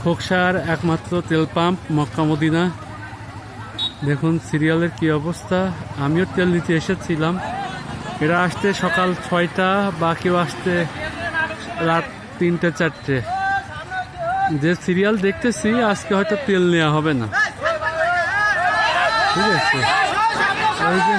খোকসার একমাত্র তেল pump Mecca Medina. দেখুন সিরিয়ালের কি অবস্থা। আমিও তেল নিতে এসেছিলাম। এরা আসতে সকাল 6টা বা কেউ আসতে রাত 3টে 4টে। যে সিরিয়াল দেখতেছি আজকে হয়তো তেল নেওয়া হবে না। ঠিক আছে, এই যে